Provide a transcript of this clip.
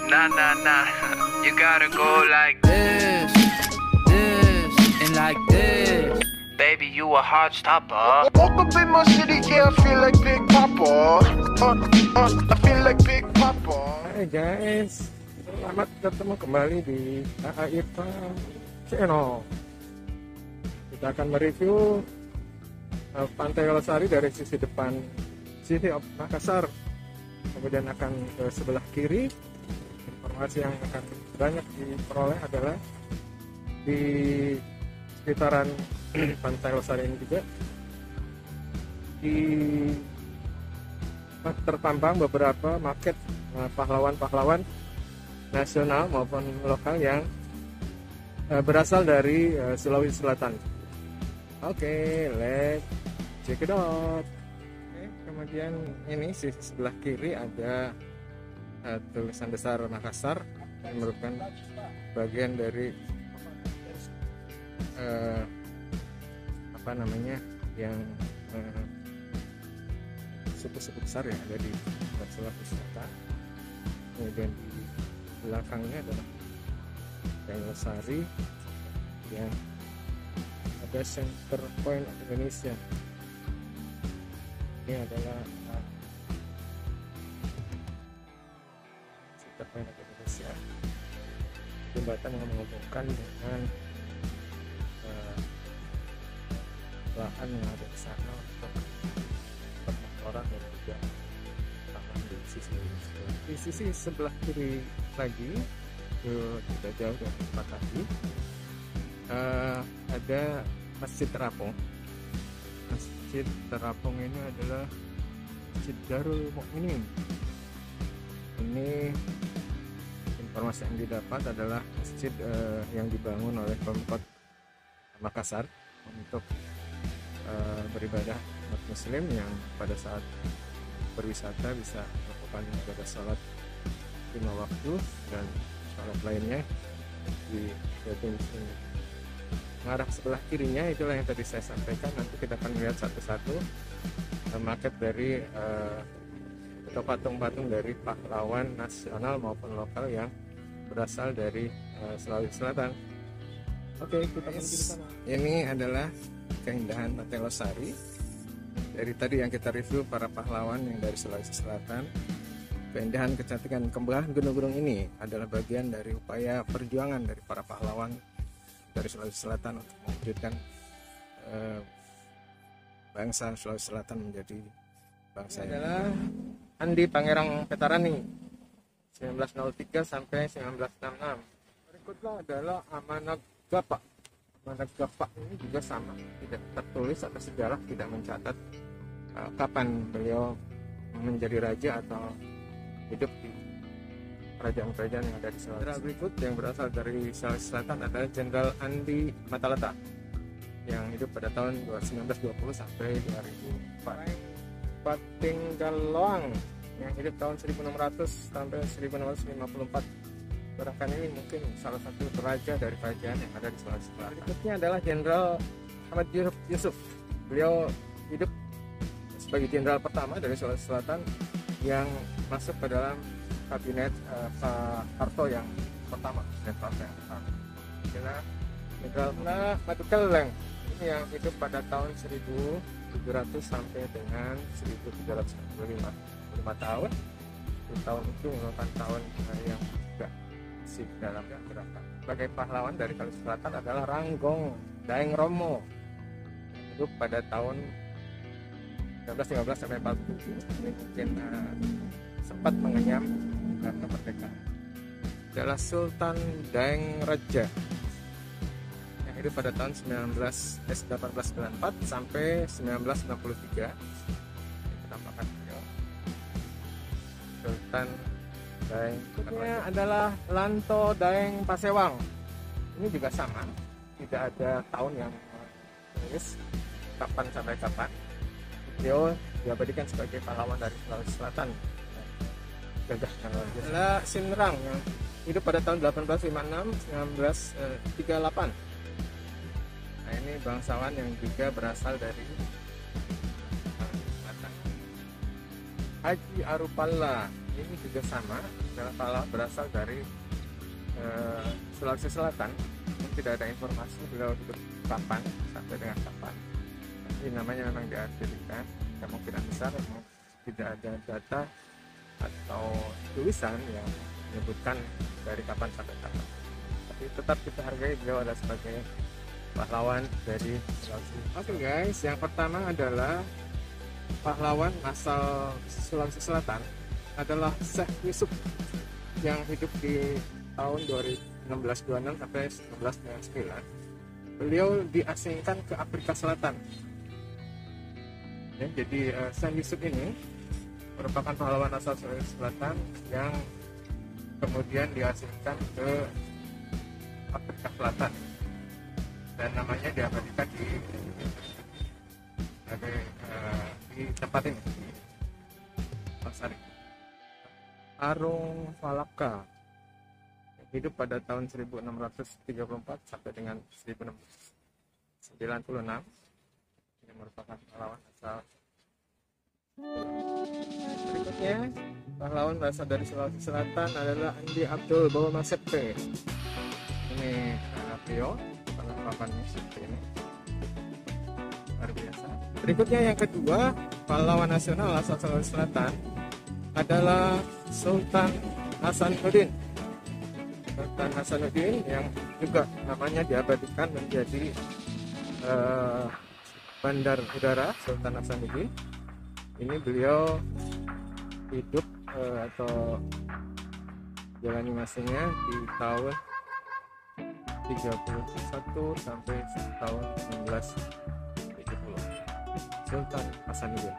Nah, nah, nah. You gotta go like this, and like this. Baby, you a hard stopper. Woke up in my city, yeah, I feel like Big Papa. I feel like Big Papa. Hai guys, selamat ketemu kembali di KAI Farm Channel. Kita akan mereview Pantai Losari dari sisi depan City of Makassar. Kemudian akan ke sebelah kiri. Informasi yang akan banyak diperoleh adalah di sekitaran Pantai Losari ini juga terpampang beberapa market pahlawan-pahlawan nasional maupun lokal yang berasal dari Sulawesi Selatan. Oke, let's check it out. Kemudian ini sisi sebelah kiri ada tulisan besar Makassar yang merupakan bagian dari yang suku-suku besar yang ada di Sulawesi Selatan. Kemudian di belakangnya adalah Pantai Losari yang ada Center Point of Indonesia. Ini adalah Center Point of Indonesia, jembatan yang menghubungkan dengan lahan yang ada di sana untuk permotoran dan juga taman di sisi sebelah kiri lagi, tidak jauh dari tempat tadi, ada Masjid Terapung. Masjid Terapung ini adalah Masjid Darul Mukminin. Ini informasi yang didapat adalah masjid yang dibangun oleh Pemkot Makassar untuk beribadah umat muslim yang pada saat berwisata bisa melakukan ibadah sholat 5 waktu dan sholat lainnya di sini. Mengarah sebelah kirinya itulah yang tadi saya sampaikan. Nanti kita akan lihat satu-satu market dari atau patung-patung dari pahlawan nasional maupun lokal yang berasal dari Sulawesi Selatan. Oke, kita menuju ke sana. Ini adalah keindahan Pantai Losari. Dari tadi yang kita review para pahlawan yang dari Sulawesi Selatan. Keindahan, kecantikan, kembahan gunung-gunung ini adalah bagian dari upaya perjuangan dari para pahlawan dari Sulawesi Selatan untuk mewujudkan bangsa Sulawesi Selatan menjadi bangsa yang adalah Andi Pangerang Petarani 1903 sampai 1966. Berikutnya adalah Amanat Gapak. Amanat Gapak ini juga sama, tidak tertulis atau sejarah tidak mencatat kapan beliau menjadi raja atau hidup di kerajaan-kerajaan yang ada di Sulawesi. Jenderal berikut yang berasal dari Sulawesi Selatan adalah Jenderal Andi Matalata yang hidup pada tahun 1920 sampai 2004. Patinggaloang yang hidup tahun 1600 sampai 1654. Barangkali ini mungkin salah satu raja dari kerajaan yang ada di Sulawesi Selatan. Berikutnya adalah Jenderal Ahmad Yusuf. Beliau hidup sebagai jenderal pertama dari Sulawesi Selatan yang masuk ke dalam kabinet Pak Harto yang pertama, Jenderal Madukeleng ini yang hidup pada tahun 1700 sampai dengan 1795, 5 tahun. Di tahun itu merupakan tahun yang juga masih dalam gerakan. Sebagai pahlawan dari Sulawesi Selatan adalah Ranggong Daeng Romo yang hidup pada tahun 1915 sampai 47. Ini mungkin sempat mengenyam kemerdekaan. Adalah Sultan Daeng Raja yang hidup pada tahun 1894 sampai 1963. Penampakan beliau Sultan Daeng. Berikutnya adalah Lanto Daeng Pasewang. Ini juga sama, tidak ada tahun yang tulis kapan sampai kapan. Beliau diabadikan sebagai pahlawan dari Sulawesi Selatan. Gagah yang luar biasa. Adalah Sinrang yang hidup pada tahun 1856-1938. Nah, ini bangsawan yang juga berasal dari Selatan. Haji Arupalla ini juga sama, adalah pahlawan berasal dari Sulawesi Selatan. Tidak ada informasi beliau hidup kapan sampai dengan kapan. Tapi namanya memang diartikan, kemungkinan besar memang tidak ada data atau tulisan yang menyebutkan dari kapan sampai kapan. Tapi tetap kita hargai beliau adalah sebagai pahlawan dari Sulawesi. Oke guys, yang pertama adalah pahlawan asal Sulawesi Selatan adalah Syekh Yusuf yang hidup di tahun 1626 sampai 1999. Beliau diasingkan ke Afrika Selatan. Ya, jadi Syekh Yusuf ini merupakan pahlawan asal Sulawesi Selatan yang kemudian diasingkan ke Afrika Selatan dan namanya diabadikan di tempat ini, Pasar. Arung Falaka hidup pada tahun 1634 sampai dengan 1696. Ini merupakan pahlawan asal. Berikutnya, pahlawan berasal dari Sulawesi Selatan adalah Andi Abdul Bawa Masepe. Ini beliau penangkapannya seperti ini, luar biasa. Berikutnya yang kedua, pahlawan nasional asal Sulawesi Selatan adalah Sultan Hasanuddin. Sultan Hasanuddin yang juga namanya diabadikan menjadi bandar udara Sultan Hasanuddin. Ini beliau hidup atau jalani masanya di tahun 31 sampai tahun 1970. Sultan Hasanuddin.